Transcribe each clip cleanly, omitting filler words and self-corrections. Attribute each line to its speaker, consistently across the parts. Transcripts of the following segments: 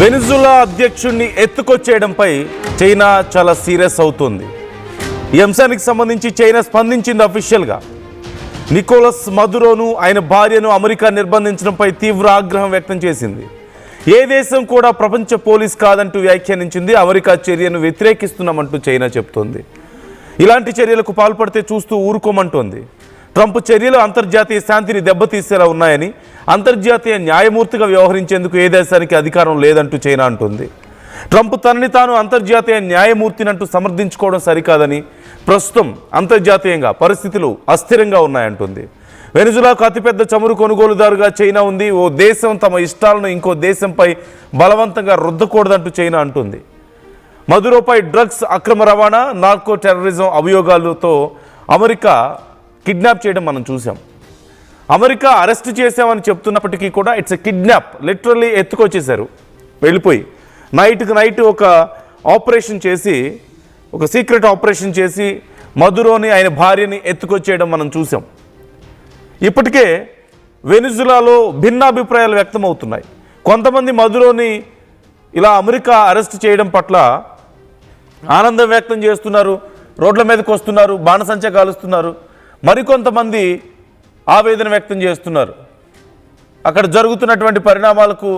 Speaker 1: Venezuela అధ్యక్షుడిని ఎత్తుకొచ్చేయడంపై China చాలా serious అవుతుంది. ఈ అంశానికి సంబంధించి చైనా స్పందించింది అఫీషియల్గా. నికోలస్ మదురోను ఆయన భార్యను అమెరికా నిర్బంధించడంపై తీవ్ర ఆగ్రహం వ్యక్తం చేసింది. ఏ దేశం కూడా ప్రపంచ పోలీస్ కాదంటూ వ్యాఖ్యానించింది. అమెరికా చర్యను వ్యతిరేకిస్తున్నామంటూ చైనా చెబుతోంది. ఇలాంటి చర్యలకు పాల్పడితే చూస్తూ ఊరుకోమంటోంది. ట్రంప్ చర్యలు అంతర్జాతీయ శాంతిని దెబ్బతీసేలా ఉన్నాయని, అంతర్జాతీయ న్యాయమూర్తిగా వ్యవహరించేందుకు ఏ దేశానికి అధికారం లేదంటూ చైనా అంటుంది. ట్రంప్ తనని తాను అంతర్జాతీయ న్యాయమూర్తినంటూ సమర్థించుకోవడం సరికాదని, ప్రస్తుతం అంతర్జాతీయంగా పరిస్థితులు అస్థిరంగా ఉన్నాయంటుంది. వెనిజులాకు అతిపెద్ద చమురు కొనుగోలుదారుగా చైనా ఉంది. ఓ దేశం తమ ఇష్టాలను ఇంకో దేశంపై బలవంతంగా రుద్దకూడదంటూ చైనా అంటుంది. మదురోపై డ్రగ్స్ అక్రమ రవాణా, నార్కో టెర్రరిజం అభియోగాలతో అమెరికా కిడ్నాప్ చేయడం మనం చూసాం. అమెరికా అరెస్ట్ చేసామని చెప్తున్నప్పటికీ కూడా ఇట్స్ ఎ కిడ్నాప్. లిటరల్లీ ఎత్తుకొచ్చేశారు వెళ్ళిపోయి. నైట్కి నైట్ ఒక ఆపరేషన్ చేసి, ఒక సీక్రెట్ ఆపరేషన్ చేసి మదురోని ఆయన భార్యని ఎత్తుకొచ్చేయడం మనం చూసాం. ఇప్పటికే వెనిజులాలో భిన్నాభిప్రాయాలు వ్యక్తమవుతున్నాయి. కొంతమంది మదురోని ఇలా అమెరికా అరెస్ట్ చేయడం పట్ల ఆనందం వ్యక్తం చేస్తున్నారు, రోడ్ల మీదకి వస్తున్నారు, బాణసంచా కాలుస్తున్నారు. మరికొంతమంది ఆవేదన వ్యక్తం చేస్తున్నారు. అక్కడ జరుగుతున్నటువంటి పరిణామాలకు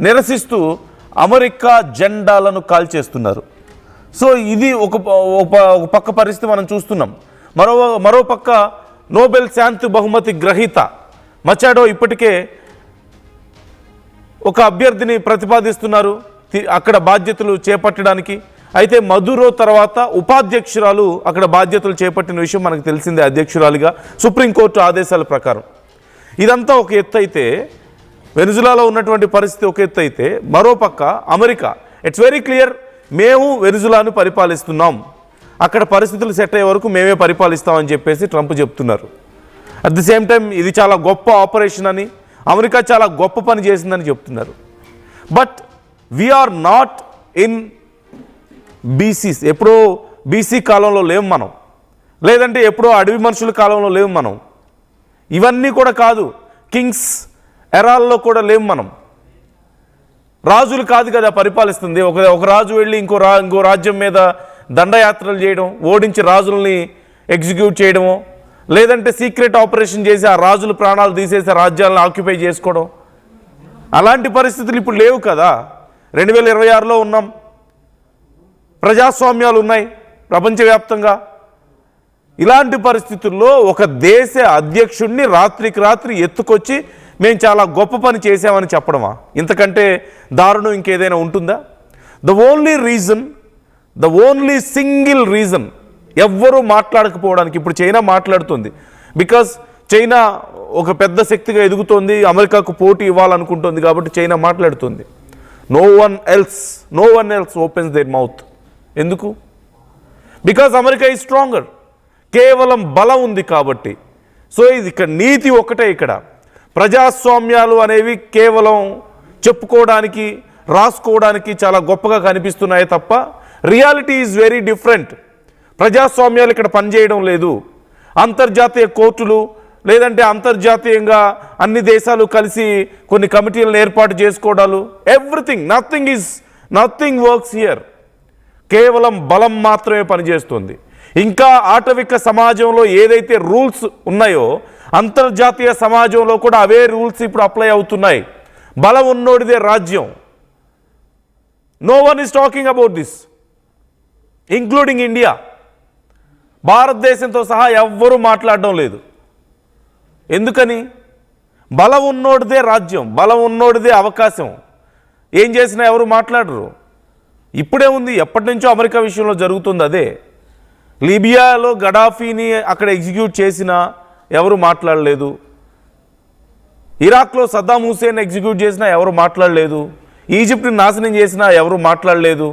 Speaker 1: నిరసిస్తూ అమెరికా జెండాలను కాల్చేస్తున్నారు. సో ఇది ఒక పక్క పరిస్థితి మనం చూస్తున్నాం. మరో పక్క నోబెల్ శాంతి బహుమతి గ్రహీత మచాడో ఇప్పటికే ఒక అభ్యర్థిని ప్రతిపాదిస్తున్నారు అక్కడ బాధ్యతలు చేపట్టడానికి. అయితే మదురో తర్వాత ఉపాధ్యక్షురాలు అక్కడ బాధ్యతలు చేపట్టిన విషయం మనకు తెలిసిందే, అధ్యక్షురాలిగా సుప్రీంకోర్టు ఆదేశాల ప్రకారం. ఇదంతా ఒక ఎత్తు అయితే, వెనిజులాలో ఉన్నటువంటి పరిస్థితి ఒక ఎత్తు అయితే, మరోపక్క అమెరికా ఇట్స్ వెరీ క్లియర్, మేము వెనిజులాను పరిపాలిస్తున్నాం, అక్కడ పరిస్థితులు సెట్ అయ్యే వరకు మేమే పరిపాలిస్తామని చెప్పేసి ట్రంప్ చెప్తున్నారు. అట్ ది సేమ్ టైం ఇది చాలా గొప్ప ఆపరేషన్ అని, అమెరికా చాలా గొప్ప పని చేసిందని చెప్తున్నారు. But we are not in BCs. ఎప్పుడో బీసీ కాలంలో లేవు మనం, లేదంటే ఎప్పుడో అడవి మనుషుల కాలంలో లేవు మనం. ఇవన్నీ కూడా కాదు, కింగ్స్ ఎరాల్లో కూడా లేవు మనం. రాజులు కాదు కదా పరిపాలిస్తుంది. ఒక రాజు వెళ్ళి ఇంకో రాజ్యం మీద దండయాత్రలు చేయడం, ఓడించి రాజుల్ని ఎగ్జిక్యూట్ చేయడమో, లేదంటే సీక్రెట్ ఆపరేషన్ చేసి ఆ రాజుల ప్రాణాలు తీసేసి రాజ్యాలను ఆక్యుపై చేసుకోవడం, అలాంటి పరిస్థితులు ఇప్పుడు లేవు కదా. 2026లో ఉన్నాం. ప్రజాస్వామ్యాలు ఉన్నాయి ప్రపంచవ్యాప్తంగా. ఇలాంటి పరిస్థితుల్లో ఒక దేశ అధ్యక్షుడిని రాత్రికి రాత్రి ఎత్తుకొచ్చి మేము చాలా గొప్ప పని చేసామని చెప్పడమా? ఇంతకంటే దారుణం ఇంకేదైనా ఉంటుందా? ద ఓన్లీ సింగిల్ రీజన్ ఎవ్వరూ మాట్లాడకపోవడానికి ఇప్పుడు చైనా మాట్లాడుతుంది. బికాస్ చైనా ఒక పెద్ద శక్తిగా ఎదుగుతోంది, అమెరికాకు పోటీ ఇవ్వాలనుకుంటుంది కాబట్టి చైనా మాట్లాడుతుంది. No one else opens their mouth. ఎందుకు? Because America is stronger. కేవలం బలం ఉంది కాబట్టి. సో ఇది ఇక్కడ నీతి ఒక్కటే. ఇక్కడ ప్రజాస్వామ్యాలు అనేవి కేవలం చెప్పుకోవడానికి, రాసుకోవడానికి చాలా గొప్పగా కనిపిస్తున్నాయి తప్ప రియాలిటీ ఈజ్ వెరీ డిఫరెంట్. ప్రజాస్వామ్యాలు ఇక్కడ పనిచేయడం లేదు. అంతర్జాతీయ కోర్టులు, లేదంటే అంతర్జాతీయంగా అన్ని దేశాలు కలిసి కొన్ని కమిటీలను ఏర్పాటు చేసుకోవడాలు, ఎవ్రీథింగ్, నథింగ్ వర్క్స్ హియర్. కేవలం బలం మాత్రమే పనిచేస్తుంది. ఇంకా ఆటవిక సమాజంలో ఏదైతే రూల్స్ ఉన్నాయో అంతర్జాతీయ సమాజంలో కూడా అవే రూల్స్ ఇప్పుడు అప్లై అవుతున్నాయి. బలం ఉన్నోడిదే రాజ్యం. No one is talking about this, including India. భారతదేశంతో సహా ఎవ్వరూ మాట్లాడడం లేదు. ఎందుకని? బలం ఉన్నోడిదే రాజ్యం, బలం ఉన్నోడిదే అవకాశం. ఏం చేసినా ఎవరు మాట్లాడరు. ఇప్పుడే ఉంది, ఎప్పటి నుంచో అమెరికా విషయంలో జరుగుతుంది అదే. లిబియాలో గడాఫీని అక్కడ ఎగ్జిక్యూట్ చేసినా ఎవరు మాట్లాడలేదు. ఇరాక్లో సద్దాం హుసేన్ ఎగ్జిక్యూట్ చేసినా ఎవరు మాట్లాడలేదు. ఈజిప్ట్ని నాశనం చేసినా ఎవరు మాట్లాడలేదు.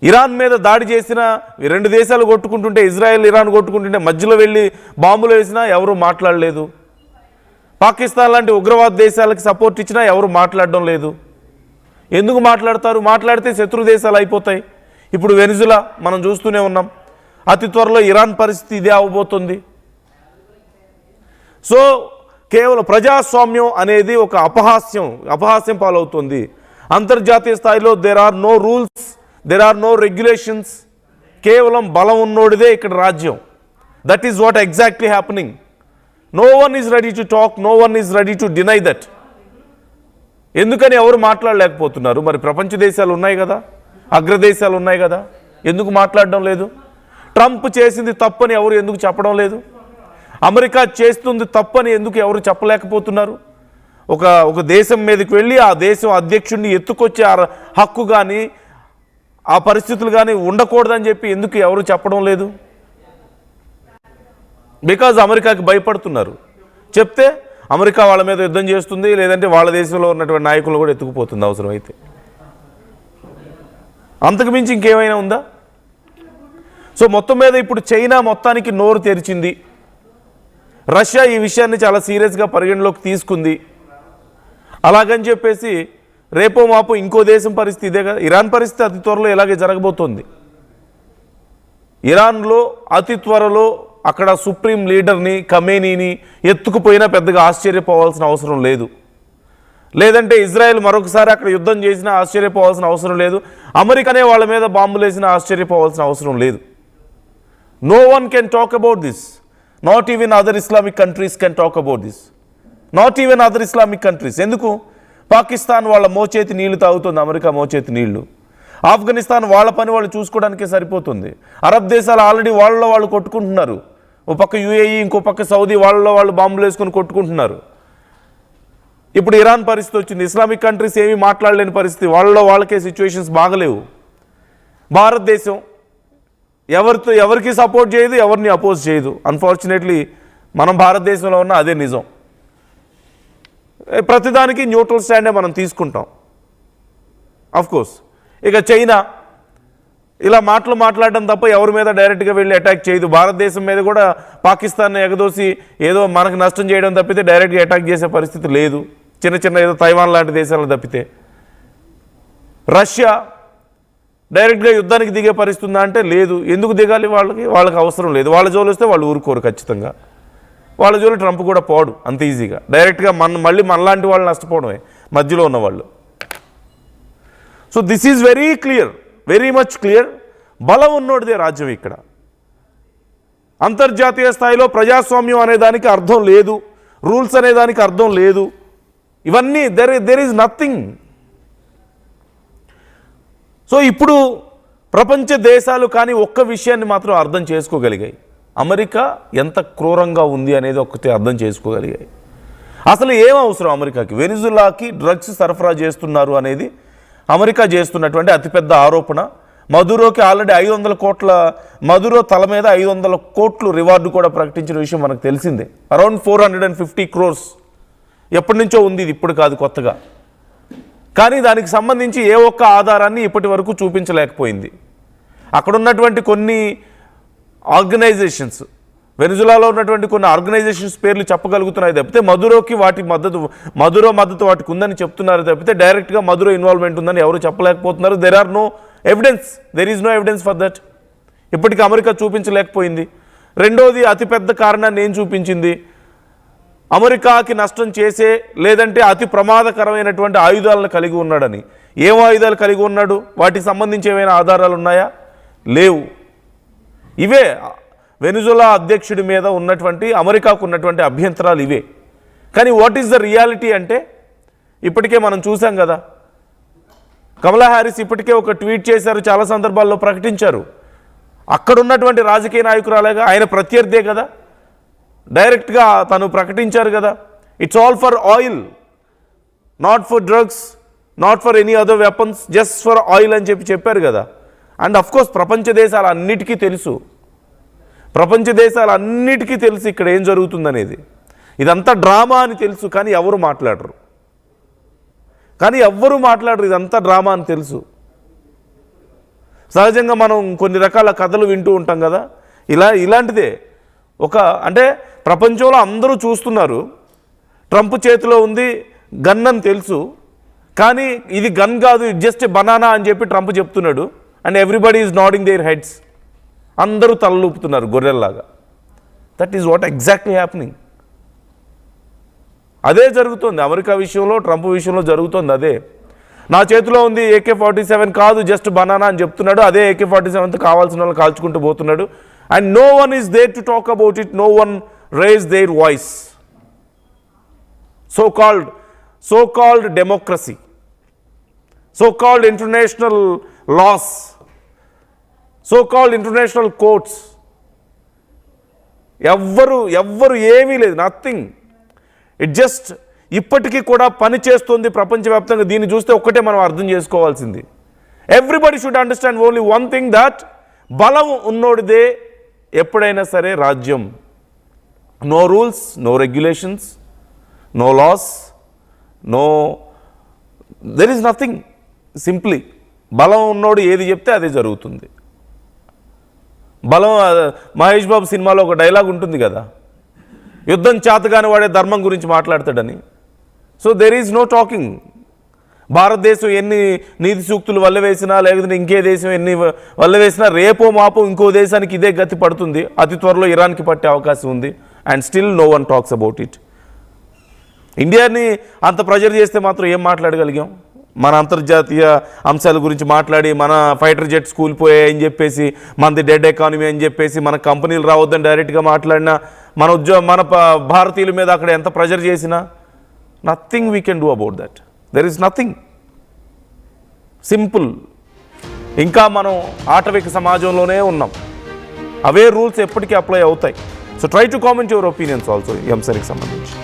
Speaker 1: ఇరాన్ మీద దాడి చేసినా, 2 దేశాలు కొట్టుకుంటుంటే, ఇజ్రాయెల్ ఇరాన్ కొట్టుకుంటుంటే మధ్యలో వెళ్ళి బాంబులు వేసినా ఎవరు మాట్లాడలేదు. పాకిస్తాన్ లాంటి ఉగ్రవాద దేశాలకు సపోర్ట్ ఇచ్చినా ఎవరు మాట్లాడడం లేదు. ఎందుకు మాట్లాడతారు? మాట్లాడితే శత్రు దేశాలు అయిపోతాయి. ఇప్పుడు వెనిజులా మనం చూస్తూనే ఉన్నాం. అతి త్వరలో ఇరాన్ పరిస్థితి ఇదే అవబోతుంది. సో కేవలం ప్రజాస్వామ్యం అనేది ఒక అపహాస్యం పాలవుతుంది. అంతర్జాతీయ స్థాయిలో there are no rules, there are no regulations. కేవలం బలం ఉన్నోడిదే ఇక్కడ రాజ్యం. That is what exactly happening. No one is ready to talk, no one is ready to deny that. ఎందుకని ఎవరు మాట్లాడలేకపోతున్నారు? మరి ప్రపంచ దేశాలు ఉన్నాయి కదా, అగ్రదేశాలు ఉన్నాయి కదా, ఎందుకు మాట్లాడడం లేదు? ట్రంప్ చేసింది తప్పని ఎవరు ఎందుకు చెప్పడం లేదు? అమెరికా చేస్తుంది తప్పని ఎందుకు ఎవరు చెప్పలేకపోతున్నారు? ఒక దేశం మీదకి వెళ్ళి ఆ దేశం అధ్యక్షుడిని ఎత్తుకొచ్చే హక్కు కానీ ఆ పరిస్థితులు కానీ ఉండకూడదని చెప్పి ఎందుకు ఎవరు చెప్పడం లేదు? బికాజ్ అమెరికాకి భయపడుతున్నారు. చెప్తే అమెరికా వాళ్ళ మీద యుద్ధం చేస్తుంది, లేదంటే వాళ్ళ దేశంలో ఉన్నటువంటి నాయకులు కూడా ఎత్తుకుపోతుంది అవసరమైతే. అంతకు మించి ఇంకేమైనా ఉందా? సో మొత్తం మీద ఇప్పుడు చైనా మొత్తానికి నోరు తెరిచింది. రష్యా ఈ విషయాన్ని చాలా సీరియస్గా పరిగణలోకి తీసుకుంది. అలాగని చెప్పేసి రేపో మాపో ఇంకో దేశం పరిస్థితి ఇదే కదా. ఇరాన్ పరిస్థితి అతి త్వరలో ఇలాగే జరగబోతోంది. ఇరాన్లో అతి త్వరలో అక్కడ సుప్రీం లీడర్ని ఖమేనీని ఎత్తుకుపోయినా పెద్దగా ఆశ్చర్యపోవాల్సిన అవసరం లేదు. లేదంటే ఇజ్రాయెల్ మరొకసారి అక్కడ యుద్ధం చేసినా ఆశ్చర్యపోవాల్సిన అవసరం లేదు. అమెరికానే వాళ్ళ మీద బాంబులు వేసినా ఆశ్చర్యపోవాల్సిన అవసరం లేదు. No one can talk about this. Not even other Islamic countries can talk about this. Not even other Islamic countries. ఎందుకు? పాకిస్తాన్ వాళ్ళ మోచేతి నీళ్లు తాగుతుంది, అమెరికా మోచేతి నీళ్లు. ఆఫ్ఘనిస్తాన్ వాళ్ళ పని వాళ్ళు చూసుకోవడానికే సరిపోతుంది. అరబ్ దేశాలు ఆల్రెడీ వాళ్ళలో వాళ్ళు కొట్టుకుంటున్నారు. ఓ పక్క యూఏఈ, ఇంకో పక్క సౌదీ వాళ్ళలో వాళ్ళు బాంబులు వేసుకొని కొట్టుకుంటున్నారు. ఇప్పుడు ఇరాన్ పరిస్థితి వచ్చింది. ఇస్లామిక్ కంట్రీస్ ఏమీ మాట్లాడలేని పరిస్థితి, వాళ్ళలో వాళ్ళకే సిచ్యువేషన్స్ బాగలేవు. భారతదేశం ఎవరికి సపోర్ట్ చేయదు, ఎవరిని అపోజ్ చేయదు. అన్ఫార్చునేట్లీ మనం భారతదేశంలో ఉన్న అదే నిజం. ప్రతిదానికి న్యూట్రల్ స్టాండే మనం తీసుకుంటాం. అఫ్కోర్స్ ఇక చైనా ఇలా మాట్లాడడం తప్ప ఎవరి మీద డైరెక్ట్గా వెళ్ళి అటాక్ చేయదు. భారతదేశం మీద కూడా పాకిస్తాన్ని ఎగదోసి ఏదో మనకు నష్టం చేయడం తప్పితే డైరెక్ట్గా అటాక్ చేసే పరిస్థితి లేదు. చిన్న ఏదో తైవాన్ లాంటి దేశాలను తప్పితే. రష్యా డైరెక్ట్గా యుద్ధానికి దిగే పరిస్థితి ఉందా అంటే లేదు. ఎందుకు దిగాలి? వాళ్ళకి అవసరం లేదు. వాళ్ళ జోలు వస్తే వాళ్ళు ఊరుకోరు ఖచ్చితంగా. వాళ్ళ జోలు ట్రంప్ కూడా పోడు అంత ఈజీగా. డైరెక్ట్గా మళ్ళీ మనలాంటి వాళ్ళు నష్టపోవడమే మధ్యలో ఉన్నవాళ్ళు. So this is very clear, very much clear. బలం ఉన్నోడిదే రాజ్యం ఇక్కడ. అంతర్జాతీయ స్థాయిలో ప్రజాస్వామ్యం అనే దానికి అర్థం లేదు, రూల్స్ అనే దానికి అర్థం లేదు. ఇవన్నీ దెర్ ఈజ్ నథింగ్. సో ఇప్పుడు ప్రపంచ దేశాలు కానీ ఒక్క విషయాన్ని మాత్రం అర్థం చేసుకోగలిగాయి. అమెరికా ఎంత క్రూరంగా ఉంది అనేది ఒక్కటే అర్థం చేసుకోగలిగాయి. అసలు ఏం అవసరం అమెరికాకి? వెనిజులాకి డ్రగ్స్ సరఫరా చేస్తున్నారు అనేది అమెరికా చేస్తున్నటువంటి అతిపెద్ద ఆరోపణ. మదురోకి ఆల్రెడీ 500 కోట్ల, మదురో తల మీద 500 కోట్లు రివార్డు కూడా ప్రకటించిన విషయం మనకు తెలిసిందే. అరౌండ్ 450 crores ఎప్పటి నుంచో ఉంది, ఇది ఇప్పుడు కాదు కొత్తగా. కానీ దానికి సంబంధించి ఏ ఒక్క ఆధారాన్ని ఇప్పటి వరకు చూపించలేకపోయింది. అక్కడ ఉన్నటువంటి కొన్ని ఆర్గనైజేషన్స్, వెనిజులాలో ఉన్నటువంటి కొన్ని ఆర్గనైజేషన్స్ పేర్లు చెప్పగలుగుతున్నాయి తప్పితే మదురో మద్దతు వాటికి ఉందని చెప్తున్నారు తప్పితే డైరెక్ట్గా మదురో ఇన్వాల్వ్మెంట్ ఉందని ఎవరు చెప్పలేకపోతున్నారు. There are no evidence, there is no evidence for that. ఇప్పటికీ అమెరికా చూపించలేకపోయింది. రెండోది అతిపెద్ద కారణాన్ని ఏం చూపించింది? అమెరికాకి నష్టం చేసే లేదంటే అతి ప్రమాదకరమైనటువంటి ఆయుధాలను కలిగి ఉన్నాడని. ఏం ఆయుధాలు కలిగి ఉన్నాడు? వాటికి సంబంధించి ఏమైనా ఆధారాలు ఉన్నాయా? లేవు. ఇవే వెనిజులా అధ్యక్షుడి మీద ఉన్నటువంటి అమెరికాకు ఉన్నటువంటి అభ్యంతరాలు ఇవే. కానీ వాట్ ఈస్ ద రియాలిటీ అంటే ఇప్పటికే మనం చూసాం కదా. కమలా హ్యారిస్ ఇప్పటికే ఒక ట్వీట్ చేశారు, చాలా సందర్భాల్లో ప్రకటించారు. అక్కడ ఉన్నటువంటి రాజకీయ నాయకురాలేగా, ఆయన ప్రత్యర్థే కదా, డైరెక్ట్గా తను ప్రకటించారు కదా. It's all for oil, not for drugs, not for any other weapons, just for oil అని చెప్పారు కదా. అండ్ అఫ్కోర్స్ ప్రపంచ దేశాలన్నిటికీ తెలుసు, ఇక్కడ ఏం జరుగుతుందనేది. ఇదంతా డ్రామా అని తెలుసు, కానీ ఎవరు మాట్లాడరు. ఇదంతా డ్రామా అని తెలుసు. సహజంగా మనం కొన్ని రకాల కథలు వింటూ ఉంటాం కదా, ఇలాంటిదే. అంటే ప్రపంచంలో అందరూ చూస్తున్నారు, ట్రంప్ చేతిలో ఉంది గన్ అని తెలుసు, కానీ ఇది గన్ కాదు, ఇట్ జస్ట్ ఏ బనానా అని చెప్పి ట్రంప్ చెప్తున్నాడు. And everybody is nodding their heads. అందరూ తలలూపుతున్నారు గొర్రెల్లాగా. That is what exactly happening. అదే జరుగుతుంది అమెరికా విషయంలో, ట్రంప్ విషయంలో జరుగుతుంది అదే. నా చేతిలో ఉంది AK-47 కాదు జస్ట్ బనానా అని చెప్తున్నాడు. అదే AK-47 కావాల్సిన వాళ్ళు కాల్చుకుంటూ పోతున్నాడు. And no one is there to talk about it. No one raise their voice. So called democracy, so called international laws, so called international courts, ఎవ్వరు ఏమీ లేదు, నథింగ్. ఇట్ జస్ట్ ఇప్పటికీ కూడా పని చేస్తుంది ప్రపంచవ్యాప్తంగా. దీన్ని చూస్తే ఒక్కటే మనం అర్థం చేసుకోవాల్సింది, everybody should understand only one thing, that బలం ఉన్నోడిదే ఎప్పుడైనా సరే రాజ్యం. No rules, no regulations, no laws, there is nothing. Simply బలం ఉన్నోడు ఏది చెప్తే అదే జరుగుతుంది. బలం, మహేష్ బాబు సినిమాలో ఒక డైలాగ్ ఉంటుంది కదా, యుద్ధం చేతగాని వాడే ధర్మం గురించి మాట్లాడతాడని. So there is no talking. Bharatadesam ఎన్ని నీతి సూక్తులు వల్లవేసినా, లేకపోతే ఇంకే దేశం ఎన్ని వల్లవేసినా, రేపో మాపో ఇంకో దేశానికి ఇదే గతి పడుతుంది. అతి త్వరలో ఇరాన్కి పట్టే అవకాశం ఉంది. And still no one talks about it. ఇండియాని అంత ప్రెజర్ చేస్తే మాత్రం ఏం మాట్లాడగలిగాం? మన అంతర్జాతీయ అంశాల గురించి మాట్లాడి, మన ఫైటర్ జెట్స్ కూలిపోయాయని చెప్పేసి, మనది డెడ్ ఎకానమీ అని చెప్పేసి, మన కంపెనీలు రావద్దని డైరెక్ట్గా మాట్లాడినా, మన భారతీయుల మీద అక్కడ ఎంత ప్రెజర్ చేసినా, nothing we can do about that. There is nothing. Simple. ఇంకా మనం ఆటవిక సమాజంలోనే ఉన్నాం. అవే రూల్స్ ఎప్పటికీ అప్లై అవుతాయి. So try to comment your opinions also ఈ అంశానికి సంబంధించి.